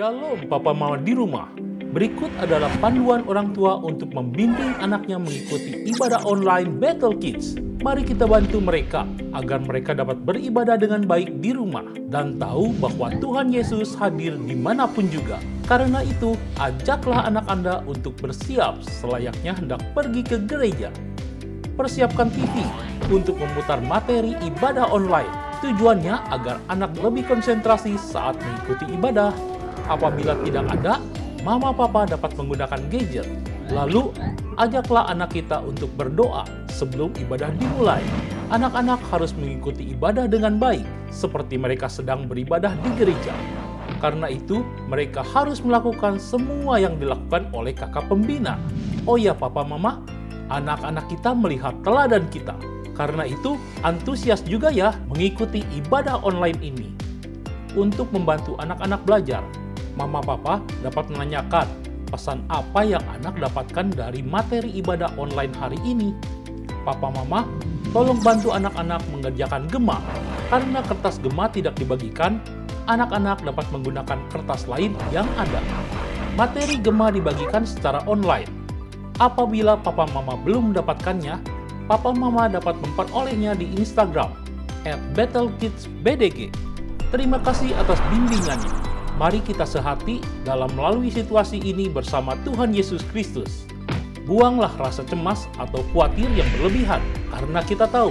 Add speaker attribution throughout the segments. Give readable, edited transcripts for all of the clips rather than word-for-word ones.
Speaker 1: Shalom Papa Mama di rumah. Berikut adalah panduan orang tua untuk membimbing anaknya mengikuti ibadah online Battle Kids. Mari kita bantu mereka agar mereka dapat beribadah dengan baik di rumah dan tahu bahwa Tuhan Yesus hadir dimanapun juga. Karena itu, ajaklah anak Anda untuk bersiap selayaknya hendak pergi ke gereja. Persiapkan TV untuk memutar materi ibadah online. Tujuannya agar anak lebih konsentrasi saat mengikuti ibadah. Apabila tidak ada, Mama Papa dapat menggunakan gadget. Lalu, ajaklah anak kita untuk berdoa sebelum ibadah dimulai. Anak-anak harus mengikuti ibadah dengan baik, seperti mereka sedang beribadah di gereja. Karena itu, mereka harus melakukan semua yang dilakukan oleh kakak pembina. Oh ya Papa Mama, anak-anak kita melihat teladan kita. Karena itu, antusias juga ya mengikuti ibadah online ini. Untuk membantu anak-anak belajar, Mama Papa dapat menanyakan pesan apa yang anak dapatkan dari materi ibadah online hari ini. Papa Mama, tolong bantu anak-anak mengerjakan gema. Karena kertas gema tidak dibagikan, anak-anak dapat menggunakan kertas lain yang ada. Materi gema dibagikan secara online. Apabila Papa Mama belum mendapatkannya, Papa Mama dapat memperolehnya di Instagram @battlekidsbdg. Terima kasih atas bimbingannya. Mari kita sehati dalam melalui situasi ini bersama Tuhan Yesus Kristus. Buanglah rasa cemas atau khawatir yang berlebihan, karena kita tahu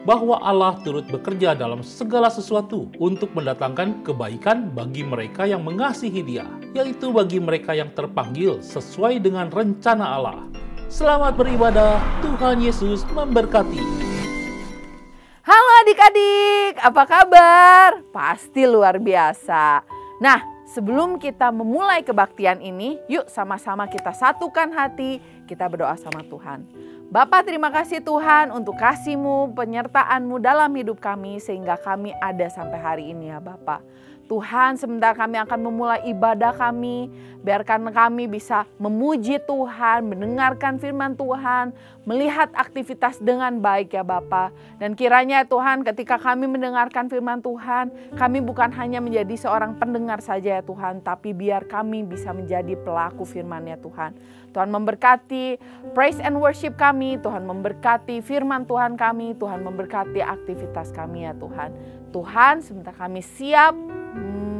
Speaker 1: bahwa Allah turut bekerja dalam segala sesuatu untuk mendatangkan kebaikan bagi mereka yang mengasihi Dia, yaitu bagi mereka yang terpanggil sesuai dengan rencana Allah. Selamat beribadah, Tuhan Yesus memberkati.
Speaker 2: Halo adik-adik, apa kabar? Pasti luar biasa. Nah, sebelum kita memulai kebaktian ini, yuk sama-sama kita satukan hati, kita berdoa sama Tuhan. Bapa, terima kasih Tuhan untuk kasih-Mu, penyertaan-Mu dalam hidup kami sehingga kami ada sampai hari ini ya Bapa. Tuhan, sebentar kami akan memulai ibadah kami, biarkan kami bisa memuji Tuhan, mendengarkan firman Tuhan, melihat aktivitas dengan baik ya Bapa. Dan kiranya Tuhan, ketika kami mendengarkan firman Tuhan, kami bukan hanya menjadi seorang pendengar saja ya Tuhan, tapi biar kami bisa menjadi pelaku firman ya Tuhan. Tuhan memberkati praise and worship kami, Tuhan memberkati firman Tuhan kami, Tuhan memberkati aktivitas kami ya Tuhan. Tuhan, sebentar kami siap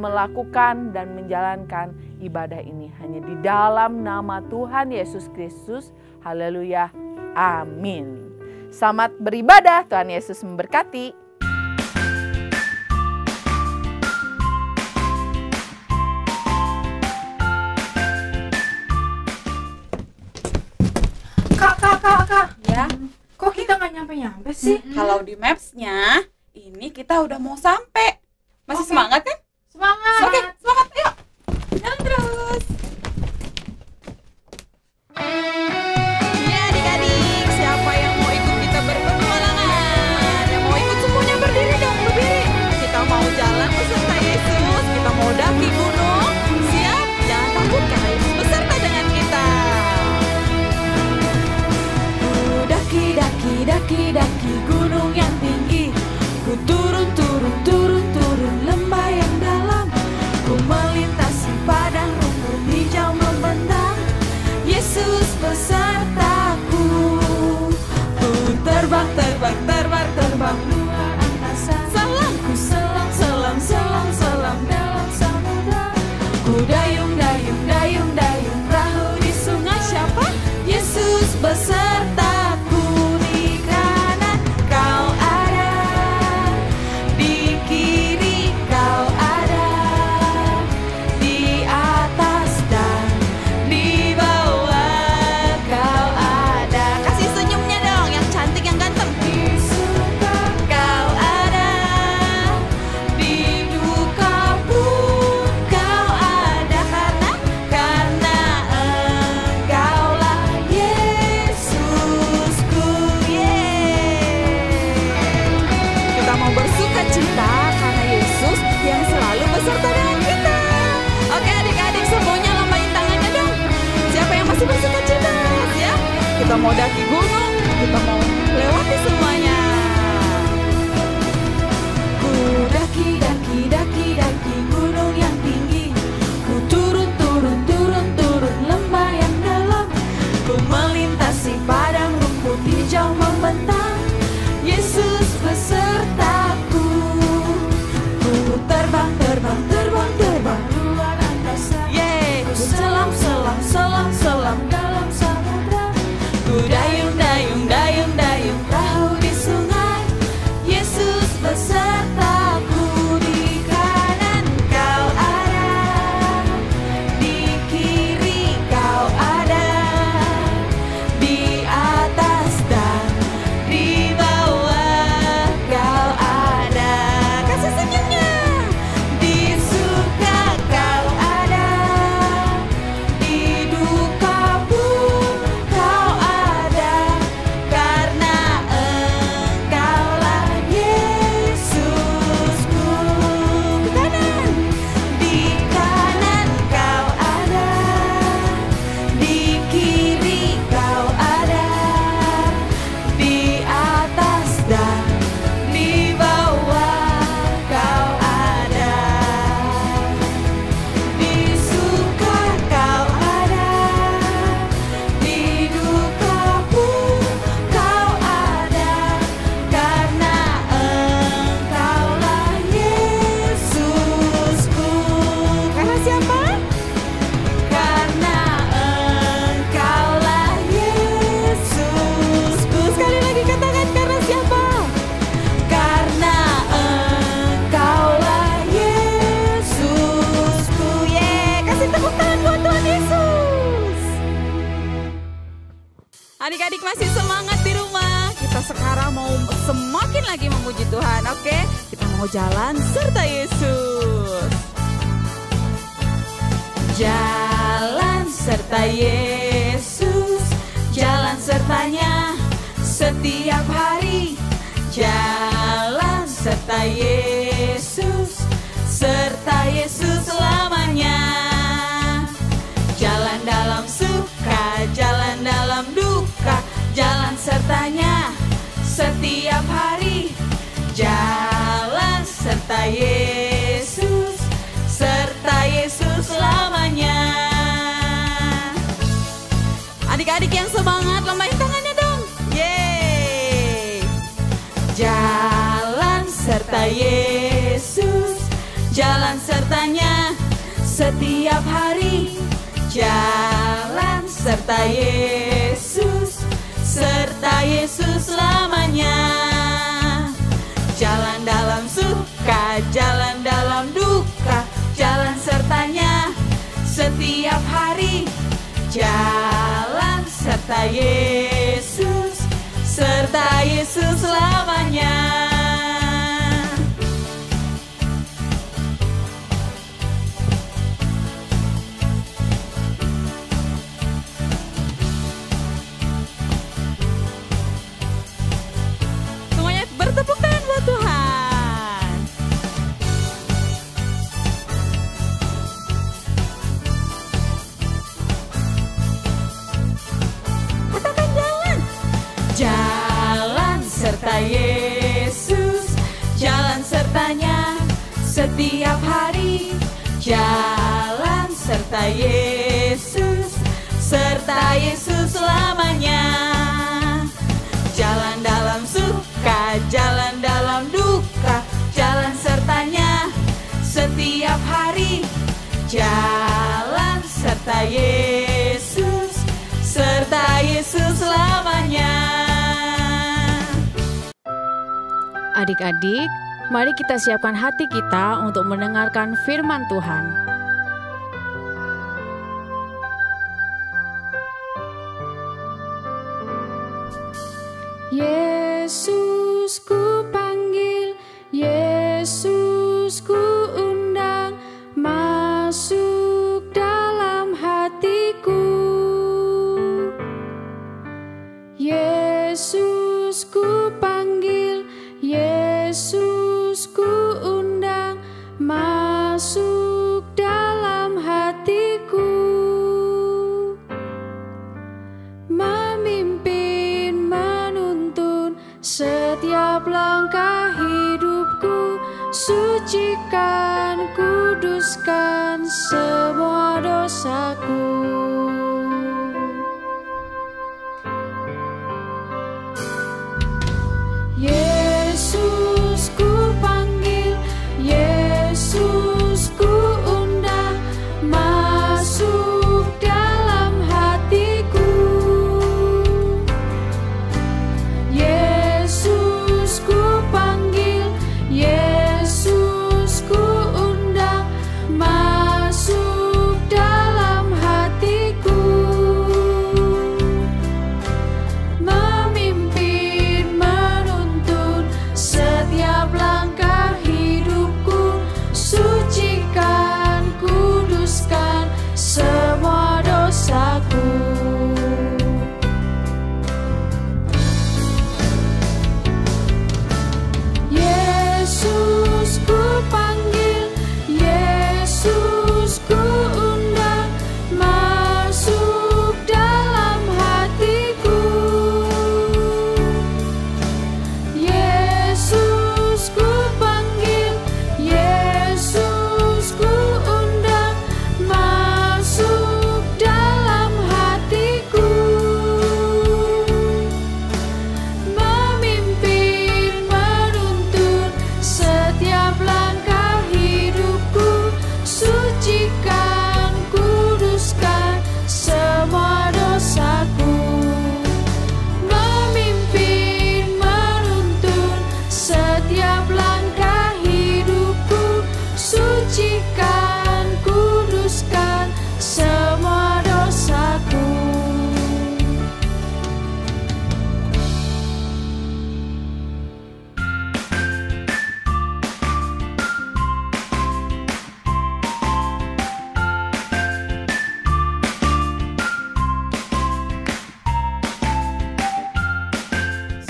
Speaker 2: melakukan dan menjalankan ibadah ini hanya di dalam nama Tuhan Yesus Kristus. Haleluya. Amin. Selamat beribadah. Tuhan Yesus memberkati.
Speaker 3: Kak. Ya? Kok kita nggak nyampe-nyampe sih?
Speaker 4: Kalau di Maps-nya, ini kita udah mau sampai. Masih semangat kan?
Speaker 3: Semangat!
Speaker 4: Oke, semangat, yuk! Jalan terus! Ya adik-adik, siapa yang mau ikut kita berpetualangan? Yang mau ikut semuanya berdiri dong, berdiri! Kita mau jalan beserta Yesus, kita mau daki gunung. Siap? Jangan takut, karena Yesus beserta dengan kita. Daki gunung yang tinggi. Ku turun lembah yang dalam. Ku melintasi padang rumput hijau membentang. Yesus besertaku. Ku terbang luar angkasa. Salangku selam dalam samudra. Ku dayung perahu di sungai. Siapa? Yesus besertaku. Di kanan kau ada, di kiri kau ada, di atas dan di bawah kau ada. Kasih senyumnya dong, yang cantik, yang ganteng. Di surga kau ada, di duka pun kau ada, karena engkaulah Yesusku. Kita mau bersuka cita karena Yesus yang selalu beserta dengan kita. Oke adik-adik, semuanya lambaiin tangannya dong. Siapa yang masih bersuka cita? Siap? Kita mau daki gunung, kita mau lewati semuanya. Ku daki gunung yang tinggi. Ku Adik-adik masih semangat di rumah. Kita sekarang mau semakin lagi memuji Tuhan, oke? Kita mau jalan serta Yesus. Jalan serta Yesus, jalan sertanya setiap hari. Jalan serta Yesus, serta Yesus selamanya. Jalan dalam suka, jalan dalam duka, jalan sertanya setiap hari. Jalan serta Yesus, serta Yesus selamanya. Adik-adik yang semangat, lembahin tangannya dong. Yeay. Jalan serta Yesus, jalan sertanya setiap hari. Jalan serta Yesus, serta Yesus selamanya. Jalan dalam suka, jalan dalam duka, jalan sertanya setiap hari. Jalan serta Yesus, serta Yesus selamanya. Semuanya bertepuk tangan buat Tuhan. Katakan jalan. Jalan serta Yesus, jalan sertanya setiap hari. Jalan serta Yesus, serta Yesus selamanya. Jalan dalam suka, jalan dalam duka, jalan sertanya setiap hari. Jalan serta Yesus, serta Yesus selamanya.
Speaker 5: Adik-adik, mari kita siapkan hati kita untuk mendengarkan firman Tuhan. Yesus ku panggil, Yesus ku undang, masuk dalam hatiku. Yesus ku panggil, Yesus ku undang, masuk dalam hatiku. Memimpin, menuntun setiap langkah hidupku, sucikan, kuduskan semua dosaku. Yesus ku panggil, Yesus ku undang, masuk dalam hatiku. Yesus ku panggil, Yesus ku undang, masuk dalam hatiku.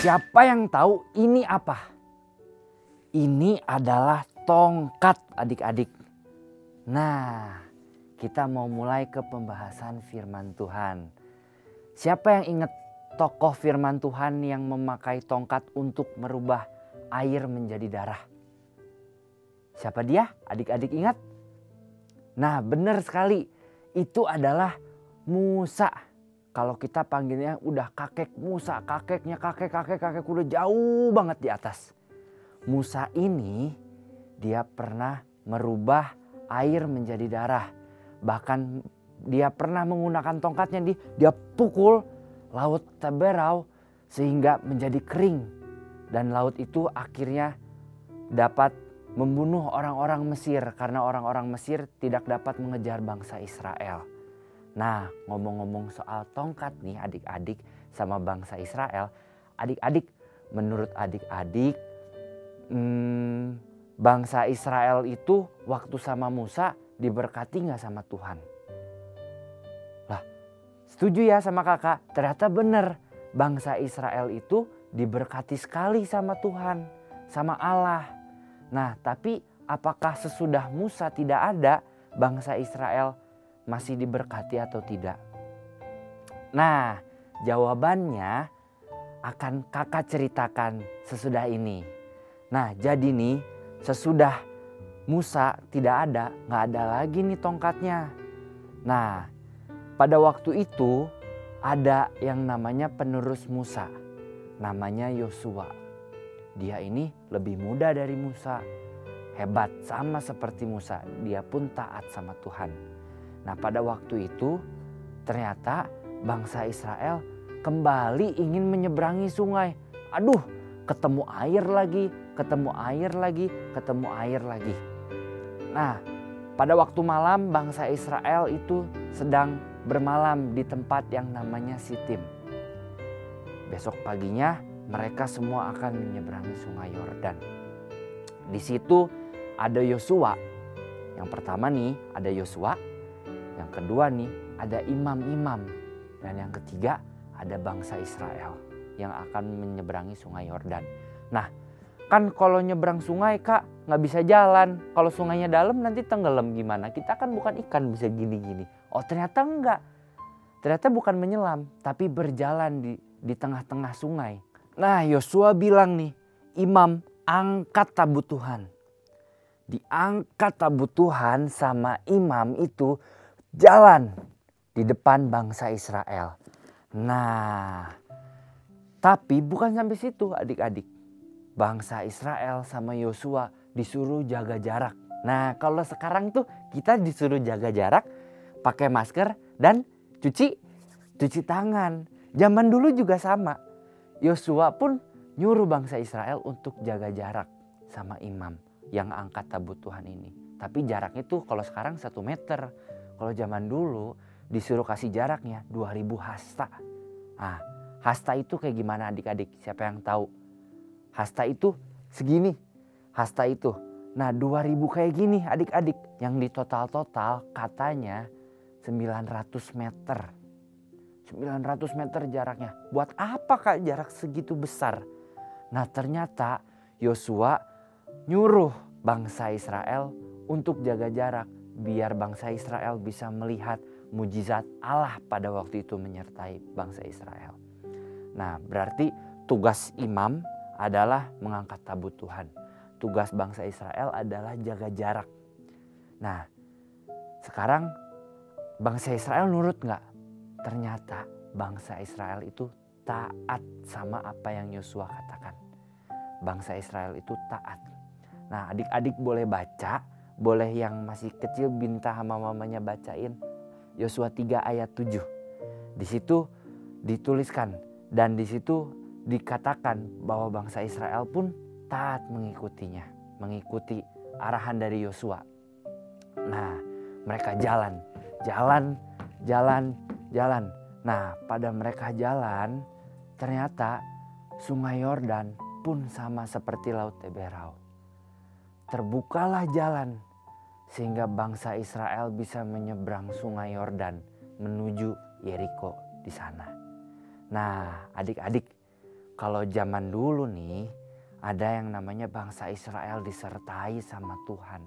Speaker 6: Siapa yang tahu ini apa? Ini adalah tongkat adik-adik. Nah, kita mau mulai ke pembahasan firman Tuhan. Siapa yang ingat tokoh firman Tuhan yang memakai tongkat untuk merubah air menjadi darah? Siapa dia? Adik-adik ingat? Nah, benar sekali. Itu adalah Musa. Kalau kita panggilnya udah kakek Musa, kakeknya kakek udah jauh banget di atas. Musa ini dia pernah merubah air menjadi darah. Bahkan dia pernah menggunakan tongkatnya dia pukul laut Teberau sehingga menjadi kering. Dan laut itu akhirnya dapat membunuh orang-orang Mesir karena orang-orang Mesir tidak dapat mengejar bangsa Israel. Nah, ngomong-ngomong soal tongkat nih adik-adik sama bangsa Israel. Adik-adik, menurut adik-adik bangsa Israel itu waktu sama Musa diberkati gak sama Tuhan? Lah, setuju ya sama kakak? Ternyata benar, bangsa Israel itu diberkati sekali sama Tuhan, sama Allah. Nah, tapi apakah sesudah Musa tidak ada bangsa Israel masih diberkati atau tidak? Nah, jawabannya akan kakak ceritakan sesudah ini. Nah, jadi nih sesudah Musa tidak ada, nggak ada lagi nih tongkatnya. Nah, pada waktu itu ada yang namanya penerus Musa, namanya Yosua. Dia ini lebih muda dari Musa, hebat sama seperti Musa, dia pun taat sama Tuhan. Nah, pada waktu itu ternyata bangsa Israel kembali ingin menyeberangi sungai. Aduh, ketemu air lagi, ketemu air lagi, ketemu air lagi. Nah, pada waktu malam bangsa Israel itu sedang bermalam di tempat yang namanya Sitim. Besok paginya mereka semua akan menyeberangi sungai Yordan. Di situ ada Yosua. Yang pertama nih ada Yosua. Yang kedua nih ada imam-imam. Dan yang ketiga ada bangsa Israel yang akan menyeberangi sungai Yordan. Nah, kan kalau nyebrang sungai kak nggak bisa jalan. Kalau sungainya dalam nanti tenggelam gimana? Kita kan bukan ikan bisa gini-gini. Oh ternyata enggak. Ternyata bukan menyelam tapi berjalan di tengah-tengah sungai. Nah, Yosua bilang nih, imam angkat tabut Tuhan. Diangkat tabut Tuhan sama imam itu jalan di depan bangsa Israel. Nah, tapi bukan sampai situ adik-adik. Bangsa Israel sama Yosua disuruh jaga jarak. Nah, kalau sekarang tuh kita disuruh jaga jarak, pakai masker dan cuci tangan. Zaman dulu juga sama. Yosua pun nyuruh bangsa Israel untuk jaga jarak sama imam yang angkat tabut Tuhan ini. Tapi jaraknya tuh kalau sekarang 1 meter. Kalau zaman dulu disuruh kasih jaraknya 2000 hasta. Nah, hasta itu kayak gimana adik-adik? Siapa yang tahu? Hasta itu segini. Hasta itu. Nah, 2000 kayak gini adik-adik. Yang di total katanya 900 meter. 900 meter jaraknya. Buat apa kak jarak segitu besar? Nah, ternyata Yosua nyuruh bangsa Israel untuk jaga jarak. Biar bangsa Israel bisa melihat mujizat Allah pada waktu itu menyertai bangsa Israel. Nah, berarti tugas imam adalah mengangkat tabut Tuhan. Tugas bangsa Israel adalah jaga jarak. Nah, sekarang bangsa Israel nurut nggak? Ternyata bangsa Israel itu taat sama apa yang Yosua katakan. Bangsa Israel itu taat. Nah, adik-adik boleh baca. Boleh yang masih kecil minta sama mamanya bacain Yosua 3 ayat 7. Di situ dituliskan dan di situ dikatakan bahwa bangsa Israel pun taat mengikutinya, mengikuti arahan dari Yosua. Nah, mereka jalan. Nah, pada mereka jalan ternyata sungai Yordan pun sama seperti laut Teberau. Terbukalah jalan sehingga bangsa Israel bisa menyeberang sungai Yordan menuju Yeriko di sana. Nah, adik-adik Kalau zaman dulu nih, ada yang namanya bangsa Israel disertai sama Tuhan.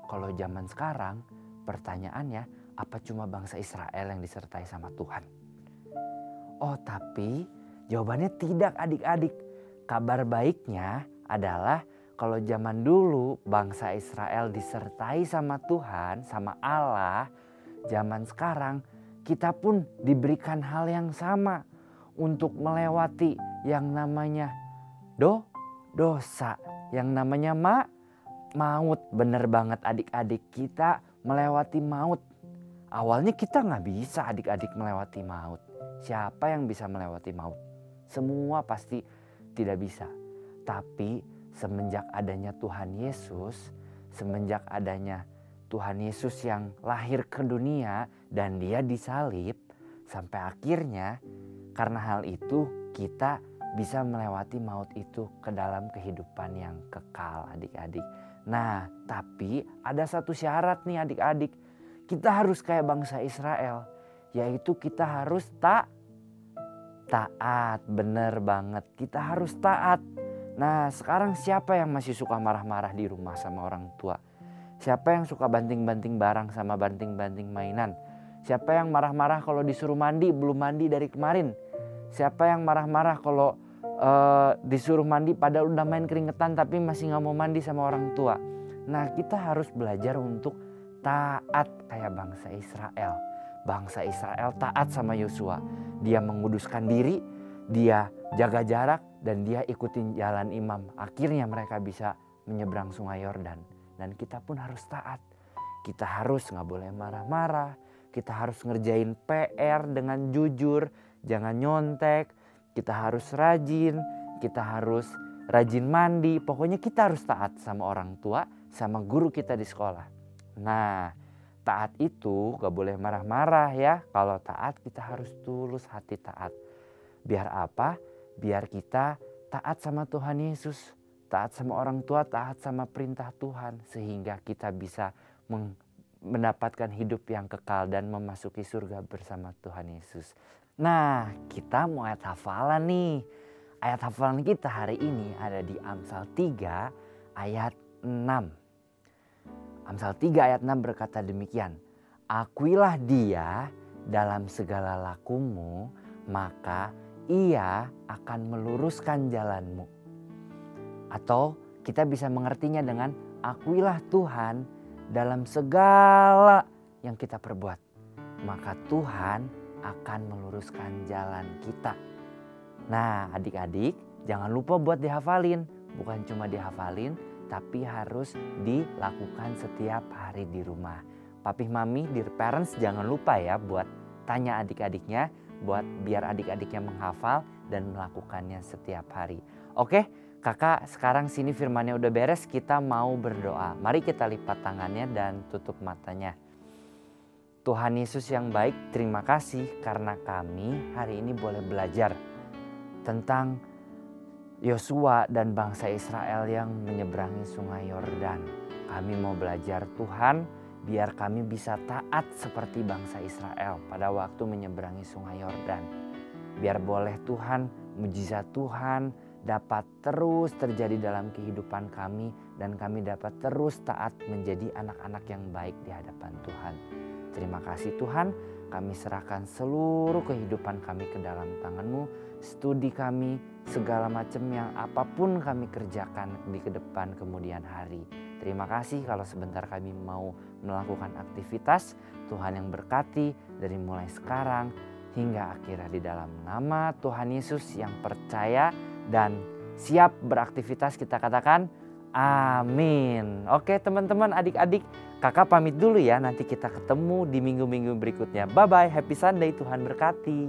Speaker 6: Kalau zaman sekarang, pertanyaannya, apa cuma bangsa Israel yang disertai sama Tuhan? Oh, tapi jawabannya tidak, adik-adik. Kabar baiknya adalah kalau zaman dulu bangsa Israel disertai sama Tuhan, sama Allah, zaman sekarang kita pun diberikan hal yang sama untuk melewati yang namanya dosa, yang namanya maut. Bener banget adik-adik, kita melewati maut. Awalnya kita nggak bisa adik-adik melewati maut. Siapa yang bisa melewati maut? Semua pasti tidak bisa. Tapi semenjak adanya Tuhan Yesus, semenjak adanya Tuhan Yesus yang lahir ke dunia dan dia disalib, sampai akhirnya karena hal itu kita bisa melewati maut itu ke dalam kehidupan yang kekal, adik-adik. Nah, tapi ada satu syarat nih adik-adik. Kita harus kayak bangsa Israel, yaitu kita harus taat. Bener banget, kita harus taat. Nah, sekarang siapa yang masih suka marah-marah di rumah sama orang tua? Siapa yang suka banting-banting barang sama banting-banting mainan? Siapa yang marah-marah kalau disuruh mandi belum mandi dari kemarin? Siapa yang marah-marah kalau disuruh mandi padahal udah main keringetan tapi masih gak mau mandi sama orang tua? Nah, kita harus belajar untuk taat kayak bangsa Israel. Bangsa Israel taat sama Yosua. Dia menguduskan diri, dia jaga jarak, dan dia ikutin jalan imam. Akhirnya mereka bisa menyeberang sungai Yordan. Dan kita pun harus taat. Kita harus gak boleh marah-marah. Kita harus ngerjain PR dengan jujur, jangan nyontek. Kita harus rajin, kita harus rajin mandi. Pokoknya kita harus taat sama orang tua, sama guru kita di sekolah. Nah, taat itu gak boleh marah-marah ya. Kalau taat kita harus tulus hati taat. Biar apa? Biar kita taat sama Tuhan Yesus. Taat sama orang tua, taat sama perintah Tuhan. Sehingga kita bisa mendapatkan hidup yang kekal dan memasuki surga bersama Tuhan Yesus. Nah, kita mau ayat hafalan nih. Ayat hafalan kita hari ini ada di Amsal 3 ayat 6. Amsal 3 ayat 6 berkata demikian. Akuilah dia dalam segala lakumu, maka ia akan meluruskan jalanmu. Atau kita bisa mengertinya dengan akuilah Tuhan dalam segala yang kita perbuat. Maka Tuhan akan meluruskan jalan kita. Nah, adik-adik jangan lupa buat dihafalin. Bukan cuma dihafalin, tapi harus dilakukan setiap hari di rumah. Papi, mami, dear parents jangan lupa ya buat tanya adik-adiknya, buat biar adik-adiknya menghafal dan melakukannya setiap hari. Oke, kakak sekarang sini firmannya udah beres, kita mau berdoa. Mari kita lipat tangannya dan tutup matanya. Tuhan Yesus yang baik, terima kasih karena kami hari ini boleh belajar tentang Yosua dan bangsa Israel yang menyeberangi sungai Yordan. Kami mau belajar Tuhan biar kami bisa taat seperti bangsa Israel pada waktu menyeberangi sungai Yordan. Biar boleh Tuhan, mujizat Tuhan dapat terus terjadi dalam kehidupan kami dan kami dapat terus taat menjadi anak-anak yang baik di hadapan Tuhan. Terima kasih Tuhan, kami serahkan seluruh kehidupan kami ke dalam tangan-Mu, studi kami, segala macam yang apapun kami kerjakan di depan kemudian hari. Terima kasih kalau sebentar kami mau melakukan aktivitas, Tuhan yang berkati dari mulai sekarang hingga akhirnya di dalam nama Tuhan Yesus yang percaya dan siap beraktivitas kita katakan amin. Oke teman-teman, adik-adik, kakak pamit dulu ya. Nanti kita ketemu di minggu-minggu berikutnya. Bye-bye, happy Sunday, Tuhan berkati.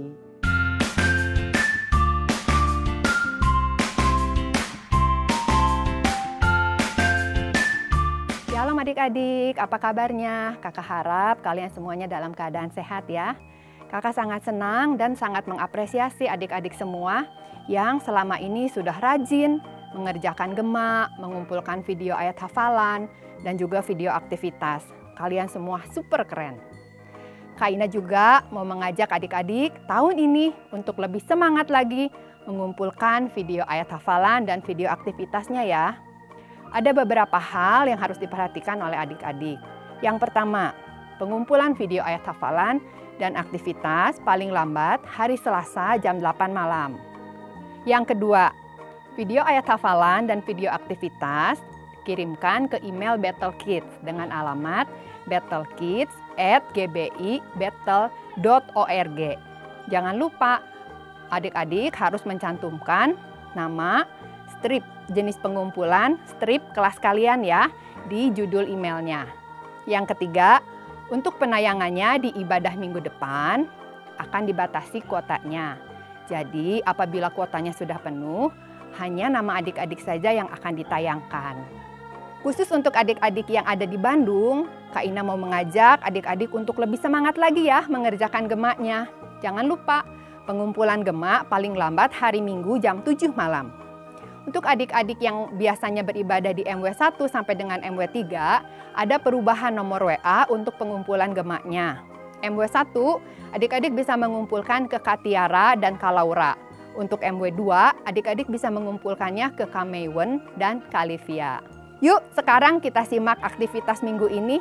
Speaker 3: Shalom adik-adik, apa kabarnya? Kakak harap kalian semuanya dalam keadaan sehat ya. Kakak sangat senang dan sangat mengapresiasi adik-adik semua yang selama ini sudah rajin mengerjakan gema, mengumpulkan video ayat hafalan, dan juga video aktivitas. Kalian semua super keren. Kak Ina juga mau mengajak adik-adik tahun ini untuk lebih semangat lagi mengumpulkan video ayat hafalan dan video aktivitasnya ya. Ada beberapa hal yang harus diperhatikan oleh adik-adik. Yang pertama, pengumpulan video ayat hafalan dan aktivitas paling lambat hari Selasa jam 8 malam. Yang kedua, video ayat hafalan dan video aktivitas kirimkan ke email Battle Kids dengan alamat battlekids@gbi.battle.org. Jangan lupa, adik-adik harus mencantumkan nama, strip jenis pengumpulan, strip kelas kalian ya di judul emailnya. Yang ketiga, untuk penayangannya di ibadah minggu depan akan dibatasi kuotanya. Jadi apabila kuotanya sudah penuh, hanya nama adik-adik saja yang akan ditayangkan. Khusus untuk adik-adik yang ada di Bandung, Kak Ina mau mengajak adik-adik untuk lebih semangat lagi ya mengerjakan gemaknya. Jangan lupa, pengumpulan gemak paling lambat hari Minggu jam 7 malam. Untuk adik-adik yang biasanya beribadah di MW1 sampai dengan MW3, ada perubahan nomor WA untuk pengumpulan gemaknya. MW1, adik-adik bisa mengumpulkan ke Kak Tiara dan Kak Laura. Untuk MW2, adik-adik bisa mengumpulkannya ke Kak Maywen dan Kak Livia. Yuk, sekarang kita simak aktivitas minggu ini.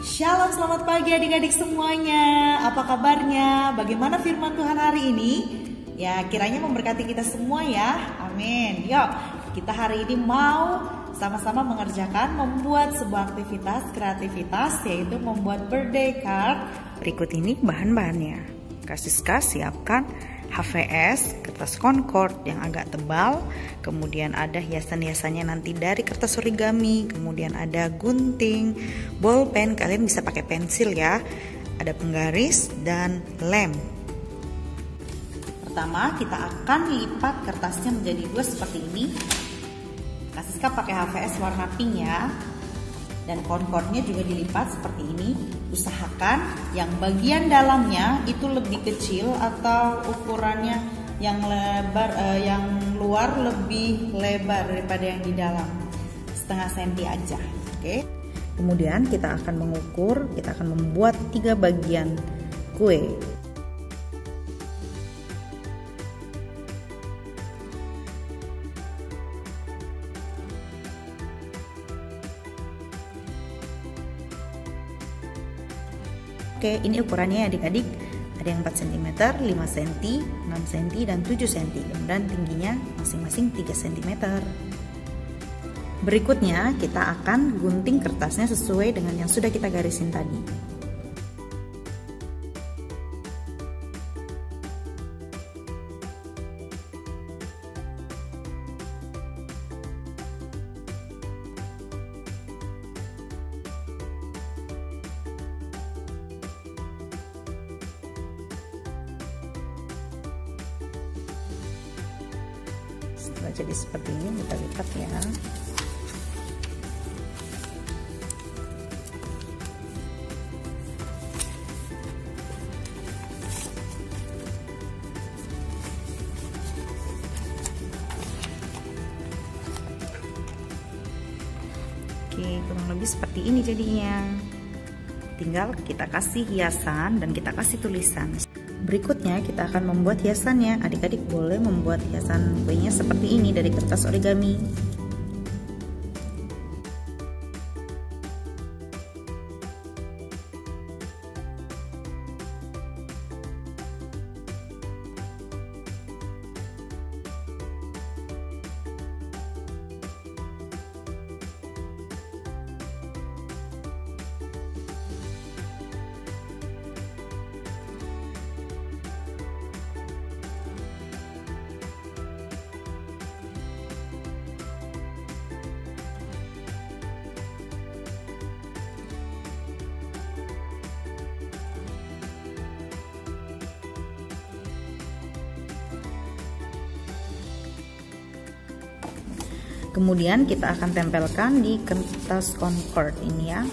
Speaker 7: Shalom, selamat pagi adik-adik semuanya. Apa kabarnya? Bagaimana firman Tuhan hari ini? Ya, kiranya memberkati kita semua ya. Amin. Yuk, kita hari ini mau sama-sama mengerjakan membuat sebuah aktivitas kreativitas, yaitu membuat birthday card. Berikut ini bahan-bahannya. Kak Siska siapkan HVS, kertas Concord yang agak tebal, kemudian ada hiasan-hiasannya nanti dari kertas origami, kemudian ada gunting, bolpen, kalian bisa pakai pensil ya, ada penggaris dan lem. Pertama kita akan lipat kertasnya menjadi dua seperti ini. Kak Siska pakai HVS warna pink ya, dan Concordnya juga dilipat seperti ini. Usahakan yang bagian dalamnya itu lebih kecil atau ukurannya yang lebar, yang luar lebih lebar daripada yang di dalam, setengah senti aja. Oke. Kemudian kita akan mengukur, kita akan membuat 3 bagian kue. Oke, ini ukurannya adik-adik, ada yang 4 cm, 5 cm, 6 cm, dan 7 cm. Kemudian tingginya masing-masing 3 cm. Berikutnya kita akan gunting kertasnya sesuai dengan yang sudah kita garisin tadi. Setelah jadi seperti ini kita lipat ya. Oke, kurang lebih seperti ini jadinya. Tinggal kita kasih hiasan dan kita kasih tulisan. Berikutnya kita akan membuat hiasannya. Adik-adik boleh membuat hiasan kuenya seperti ini dari kertas origami. Kemudian kita akan tempelkan di kertas Concord ini ya.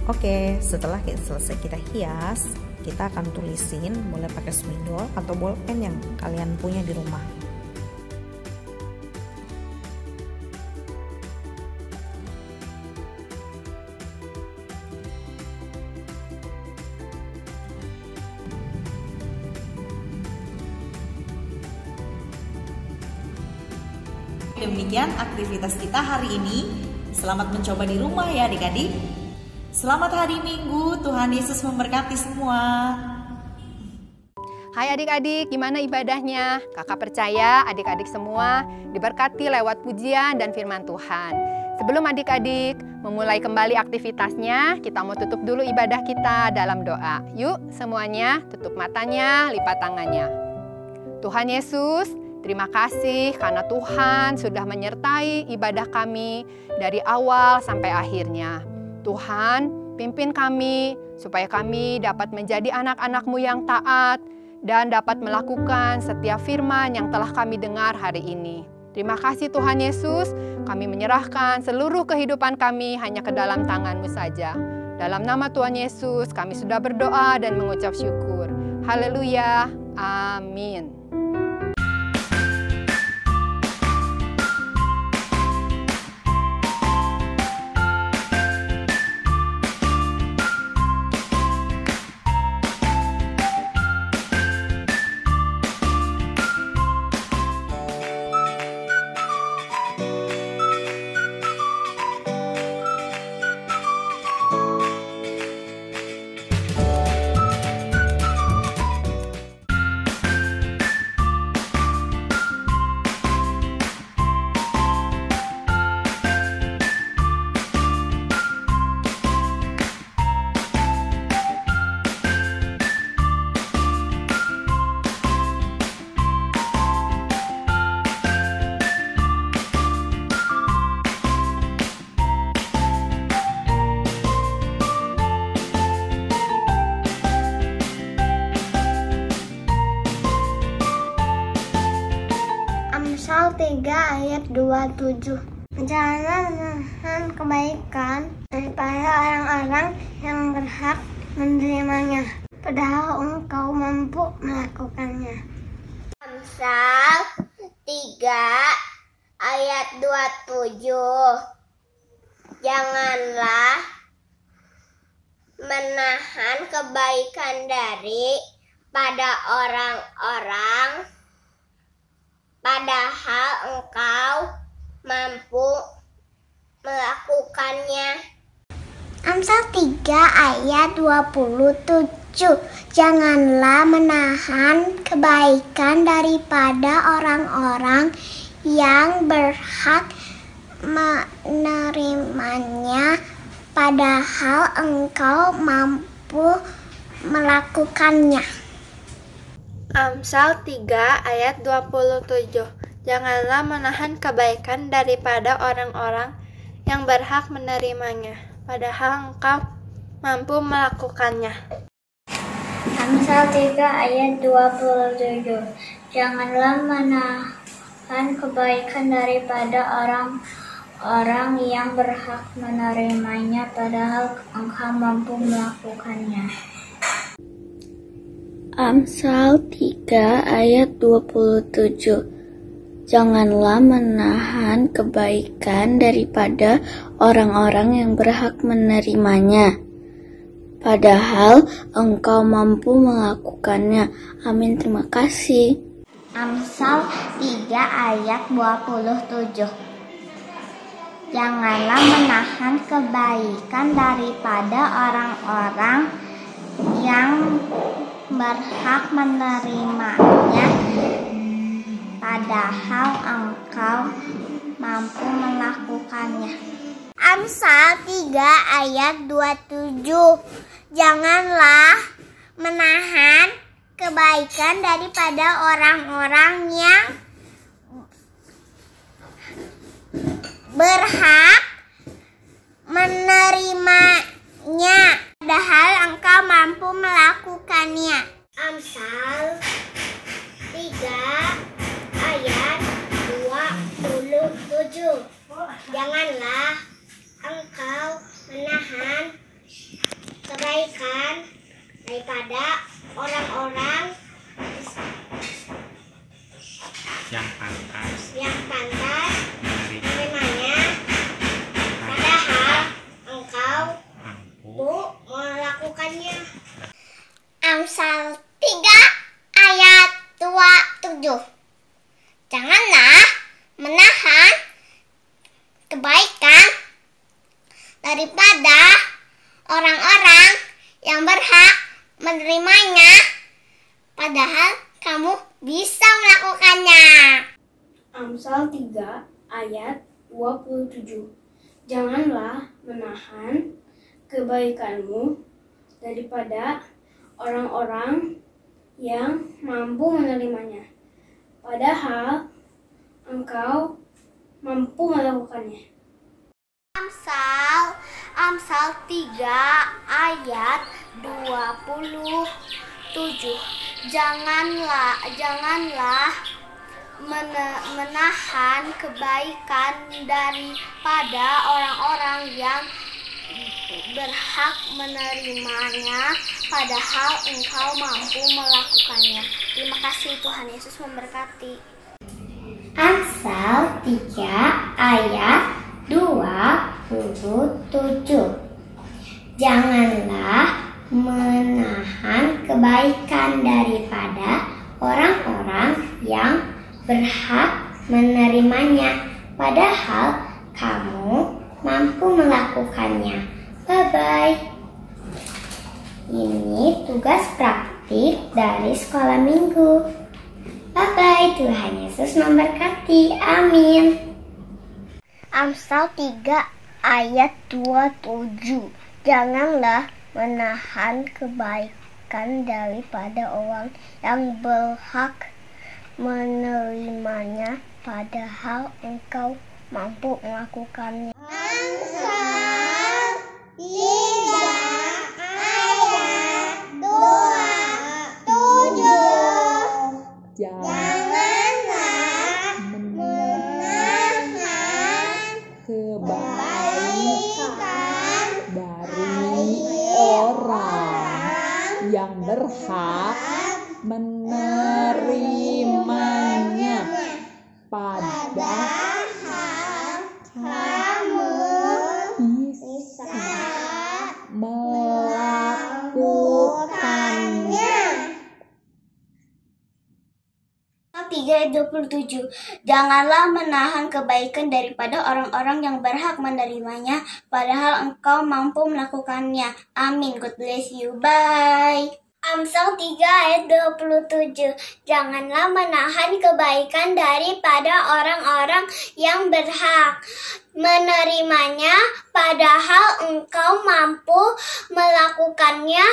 Speaker 7: Oke, setelah selesai kita hias, kita akan tulisin, boleh pakai spidol atau bolpen yang kalian punya di rumah. Demikian aktivitas kita hari ini. Selamat mencoba di rumah ya adik-adik. Selamat hari Minggu, Tuhan Yesus memberkati semua.
Speaker 3: Hai adik-adik, gimana ibadahnya? Kakak percaya adik-adik semua diberkati lewat pujian dan firman Tuhan. Sebelum adik-adik memulai kembali aktivitasnya, kita mau tutup dulu ibadah kita dalam doa. Yuk semuanya tutup matanya, lipat tangannya. Tuhan Yesus, terima kasih karena Tuhan sudah menyertai ibadah kami dari awal sampai akhirnya. Tuhan, pimpin kami supaya kami dapat menjadi anak-anak-Mu yang taat dan dapat melakukan setiap firman yang telah kami dengar hari ini. Terima kasih Tuhan Yesus, kami menyerahkan seluruh kehidupan kami hanya ke dalam tangan-Mu saja. Dalam nama Tuhan Yesus, kami sudah berdoa dan mengucap syukur. Haleluya, amin.
Speaker 8: Amsal 3 ayat 27. Janganlah menahan kebaikan daripada orang-orang yang berhak menerimanya, padahal engkau mampu melakukannya. Amsal 3 ayat 27. Janganlah menahan kebaikan daripada orang-orang, padahal engkau mampu melakukannya. Amsal 3 ayat 27. Janganlah menahan kebaikan daripada orang-orang yang berhak menerimanya, padahal engkau mampu melakukannya.
Speaker 9: Amsal 3 ayat 27. Janganlah menahan kebaikan daripada orang-orang yang berhak menerimanya, padahal engkau mampu melakukannya.
Speaker 8: Amsal 3 ayat 27. Janganlah menahan kebaikan daripada orang-orang yang berhak menerimanya, padahal engkau mampu melakukannya.
Speaker 9: Amsal 3 ayat 27. Janganlah menahan kebaikan daripada orang-orang yang berhak menerimanya, padahal engkau mampu melakukannya. Amin, terima kasih.
Speaker 8: Amsal 3 ayat 27. Janganlah menahan kebaikan daripada orang-orang yang berhak menerimanya, padahal engkau mampu melakukannya. Amsal 3 ayat 27. Janganlah menahan kebaikan daripada orang-orang yang berhak menerimanya, padahal engkau mampu melakukannya. Amsal 3 ayat 27. Janganlah engkau menahan
Speaker 10: yang pantas
Speaker 8: menerimanya, padahal engkau mampu melakukannya. Amsal 3 ayat 27. Janganlah menahan kebaikan daripada orang-orang yang berhak menerimanya, padahal kamu bisa melakukannya.
Speaker 9: Amsal 3 ayat 27. Janganlah menahan kebaikanmu daripada orang-orang yang mampu menerimanya, padahal engkau mampu melakukannya.
Speaker 8: Amsal 3 ayat 27. Janganlah menahan kebaikan daripada orang-orang yang berhak menerimanya, padahal engkau mampu melakukannya. Terima kasih, Tuhan Yesus memberkati. Amsal 3 ayat 27. Janganlah menahan kebaikan daripada orang-orang yang berhak menerimanya, padahal kamu mampu melakukannya. Bye-bye. Ini tugas praktik dari sekolah minggu. Bye-bye. Tuhan Yesus memberkati. Amin. Amsal 3 ayat 27. Janganlah menahan kebaikan daripada orang yang berhak menerimanya, padahal engkau mampu melakukannya. Amsal 3 ayat 27. Janganlah menahan
Speaker 4: kebaikan dari orang yang berhak menerimanya, padahal kamu bisa melakukannya.
Speaker 8: 3:27. Janganlah menahan kebaikan daripada orang-orang yang berhak menerimanya, padahal engkau mampu melakukannya. Amin. God bless you. Bye. Amsal 3 ayat 27. Janganlah menahan kebaikan daripada orang-orang yang berhak menerimanya, padahal engkau mampu melakukannya.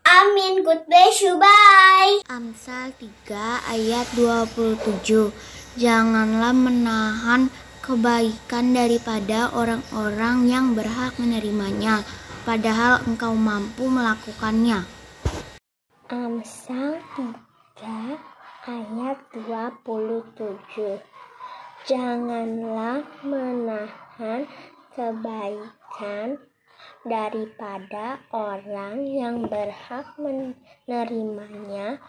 Speaker 8: Amin. God bless you. Bye.
Speaker 9: Amsal 3 ayat 27. Janganlah menahan kebaikan daripada orang-orang yang berhak menerimanya, padahal engkau mampu melakukannya.
Speaker 8: Amsal 3 ayat 27. Janganlah menahan kebaikan daripada orang yang berhak menerimanya,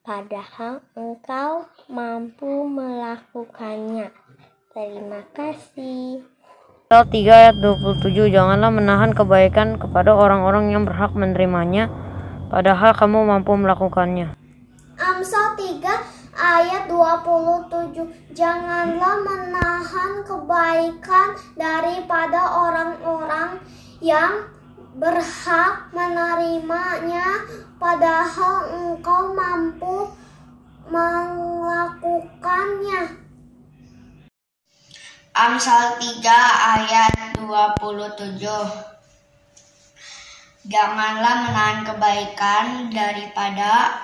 Speaker 8: padahal engkau mampu melakukannya. Terima kasih.
Speaker 11: Amsal 3 ayat 27. Janganlah menahan kebaikan kepada orang-orang yang berhak menerimanya, padahal kamu mampu melakukannya.
Speaker 8: Amsal 3 ayat 27. Janganlah menahan kebaikan daripada orang-orang yang berhak menerimanya, padahal engkau mampu melakukannya.
Speaker 12: Amsal 3 ayat 27. Janganlah menahan kebaikan daripada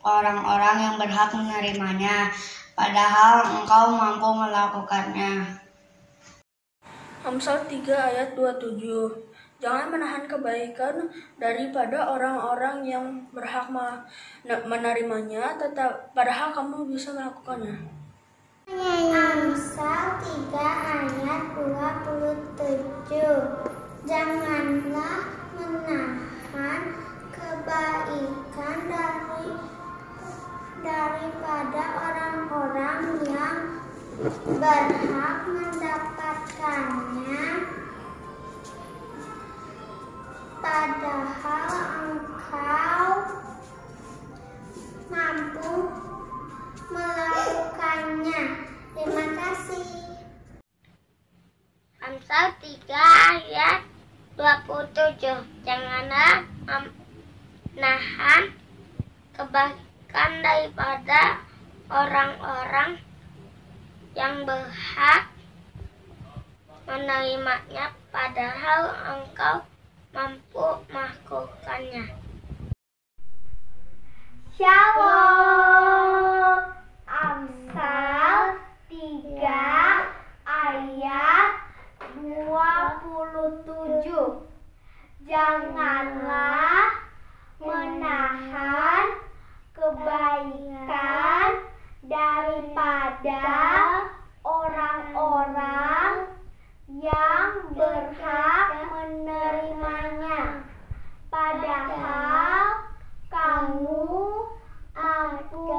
Speaker 12: orang-orang yang berhak menerimanya, padahal engkau mampu melakukannya.
Speaker 13: Amsal 3 ayat 27. Jangan menahan kebaikan daripada orang-orang yang berhak menerimanya, padahal kamu bisa melakukannya.
Speaker 8: Amsal 3 ayat 27. Janganlah menahan kebaikan daripada orang-orang berhak mendapatkannya, padahal engkau mampu melakukannya. Terima kasih.
Speaker 9: Amsal 3 ayat 27. Janganlah menahan kebaikan daripada orang-orang yang berhak menerimanya, padahal engkau mampu melakukannya.
Speaker 8: Shalom. Amsal 3 ayat 27. Janganlah menahan kebaikan daripada orang-orang yang berhak menerimanya, padahal kamu mampu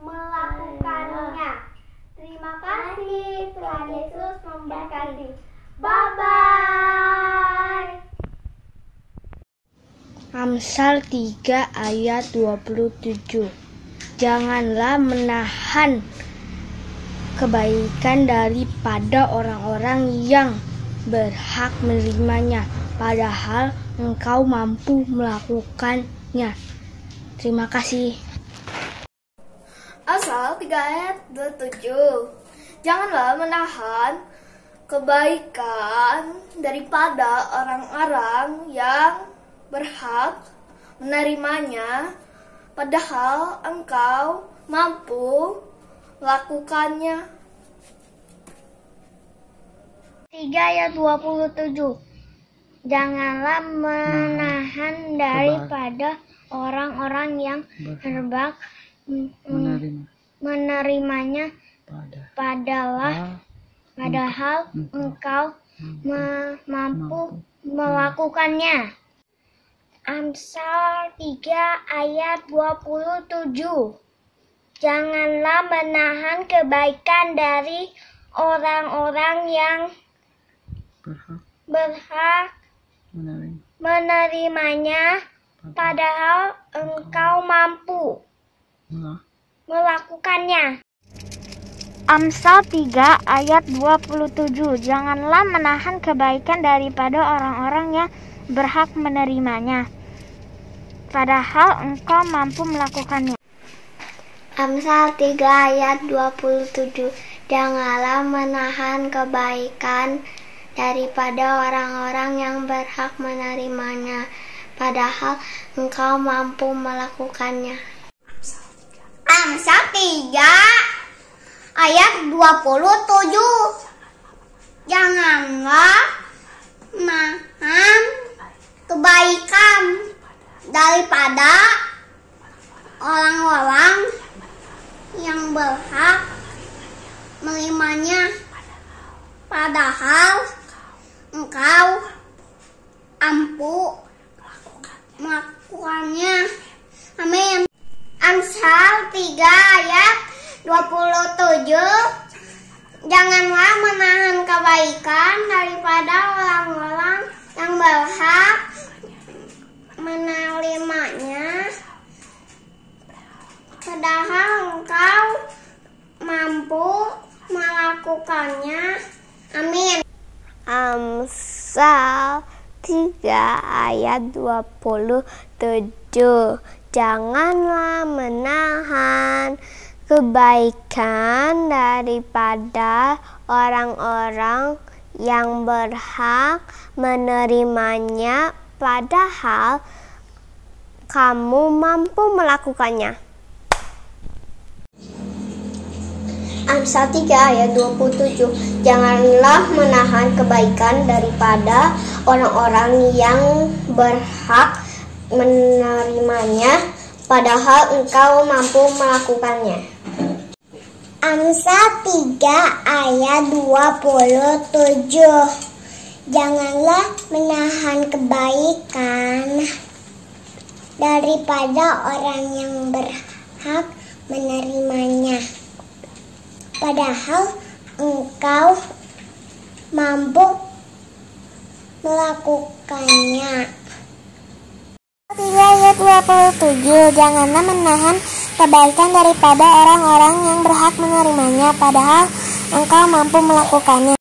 Speaker 8: melakukannya. Terima kasih, Tuhan Yesus memberkati. Bye-bye.
Speaker 9: Amsal 3 ayat 27. Janganlah menahan kebaikan daripada orang-orang yang berhak menerimanya, padahal engkau mampu melakukannya. Terima kasih.
Speaker 10: Amsal 3 ayat 27. Janganlah menahan kebaikan daripada orang-orang yang berhak menerimanya, padahal engkau mampu melakukannya.
Speaker 9: 3 ayat 27. Janganlah menahan daripada orang-orang yang berhak menerimanya, padahal engkau mampu melakukannya. Amsal 3 ayat 27. Janganlah menahan kebaikan dari orang-orang yang berhak menerimanya, padahal engkau mampu melakukannya. Amsal 3 ayat 27. Janganlah menahan kebaikan daripada orang-orang yang berhak menerimanya, padahal engkau mampu melakukannya.
Speaker 8: Amsal 3 ayat 27. Janganlah menahan kebaikan daripada orang-orang yang berhak menerimanya, padahal engkau mampu melakukannya. Amsal 3 ayat 27. Janganlah menahan kebaikan daripada orang-orang yang berhak menerimanya, padahal engkau mampu melakukannya. Amin. Amsal 3 ayat 27. Janganlah menahan kebaikan daripada orang-orang yang berhak menerimanya, padahal engkau mampu melakukannya. Amin. Amsal 3 ayat 27. Janganlah menahan kebaikan daripada orang-orang yang berhak menerimanya, padahal kamu mampu melakukannya. Amsal 3 ayat 27. Janganlah menahan kebaikan daripada orang-orang yang berhak menerimanya, padahal engkau mampu melakukannya. Amsal 3 ayat 27. Janganlah menahan kebaikan daripada orang yang berhak menerimanya, padahal padahal engkau mampu melakukannya. 3 ayat 27, janganlah menahan kebaikan daripada orang-orang yang berhak menerimanya, padahal engkau mampu melakukannya.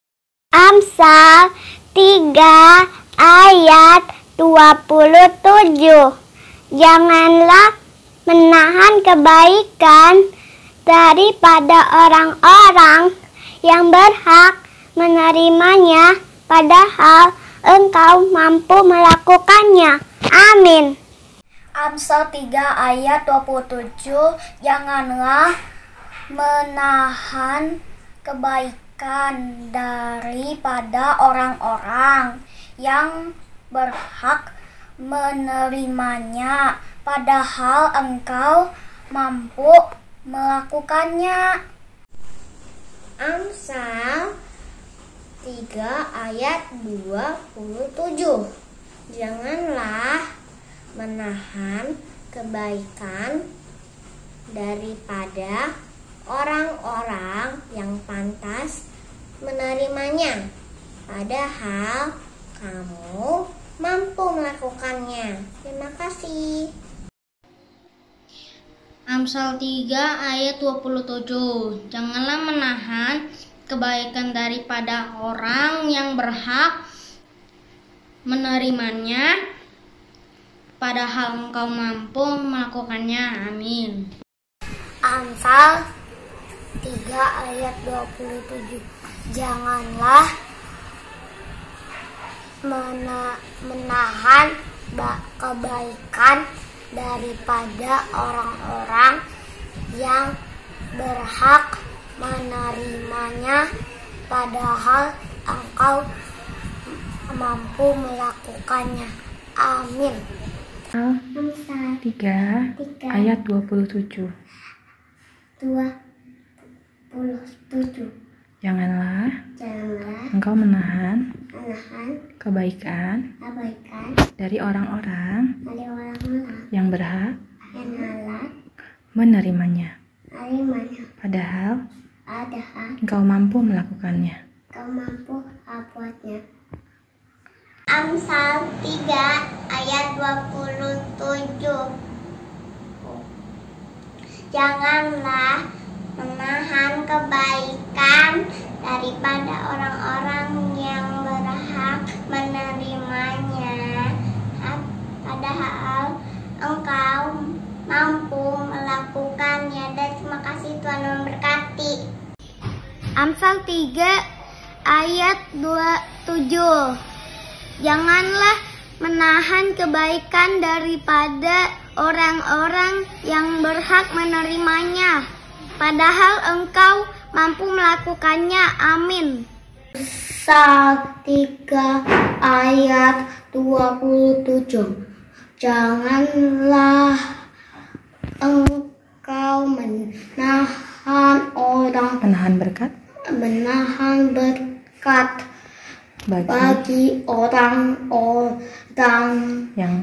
Speaker 9: Amsal 3 ayat 27, janganlah menahan kebaikan daripada orang-orang yang berhak menerimanya, padahal engkau mampu melakukannya. Amin.
Speaker 10: Amsal 3 ayat 27, janganlah menahan kebaikan daripada orang-orang yang berhak menerimanya, padahal engkau mampu melakukannya.
Speaker 8: Amsal 3 ayat 27, janganlah menahan kebaikan daripada orang-orang yang pantas menerimanya, padahal kamu mampu melakukannya. Terima kasih.
Speaker 12: Amsal 3 ayat 27, janganlah menahan kebaikan daripada orang yang berhak menerimanya, padahal engkau mampu melakukannya. Amin.
Speaker 8: Amsal 3 ayat 27, janganlah menahan kebaikan daripada orang-orang yang berhak menerimanya, padahal engkau mampu melakukannya. Amin.
Speaker 14: Amsal 3 ayat 27. Janganlah engkau menahan kebaikan dari orang-orang yang berhak menerimanya, padahal engkau mampu melakukannya.
Speaker 8: Amsal 3 ayat 27, janganlah menahan kebaikan daripada orang-orang yang berhak menerimanya, padahal engkau mampu melakukannya. Dan terima kasih, Tuhan memberkati.
Speaker 9: Amsal 3 ayat 27, janganlah menahan kebaikan daripada orang-orang yang berhak menerimanya, padahal engkau mampu melakukannya. Amin.
Speaker 8: Amsal 3 ayat 27, janganlah engkau menahan berkat bagi orang-orang yang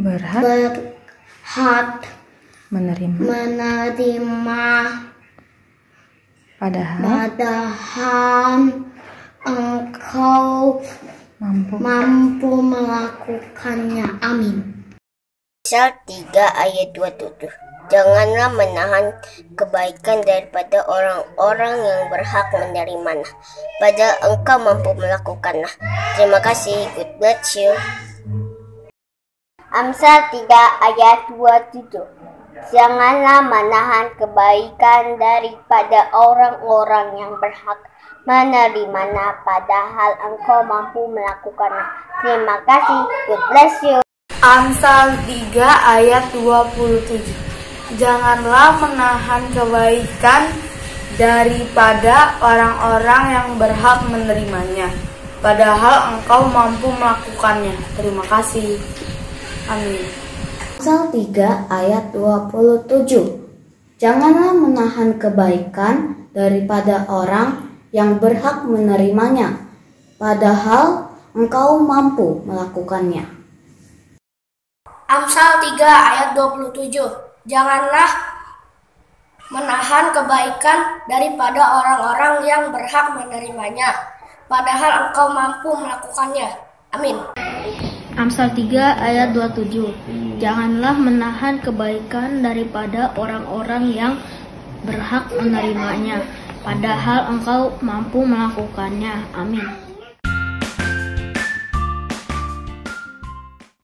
Speaker 8: berhak menerima, padahal engkau mampu melakukannya. Amin.
Speaker 15: Amsal 3 ayat 27, janganlah menahan kebaikan daripada orang-orang yang berhak menerimanya, padahal engkau mampu melakukannya. Terima kasih. God bless you.
Speaker 8: Amsal 3 ayat 27, janganlah menahan kebaikan daripada orang-orang yang berhak menerimanya, padahal engkau mampu melakukannya. Terima kasih. God bless you.
Speaker 16: Amsal 3 ayat 27, janganlah menahan kebaikan daripada orang-orang yang berhak menerimanya, padahal engkau mampu melakukannya. Terima kasih. Amin.
Speaker 17: Amsal 3 ayat 27, janganlah menahan kebaikan daripada orang yang berhak menerimanya, padahal engkau mampu melakukannya.
Speaker 13: Amsal 3 ayat 27, janganlah
Speaker 10: menahan kebaikan daripada orang-orang yang berhak menerimanya, padahal engkau mampu melakukannya. Amin.
Speaker 12: Amsal 3 ayat 27. Janganlah menahan kebaikan daripada orang-orang yang berhak menerimanya, padahal engkau mampu melakukannya. Amin.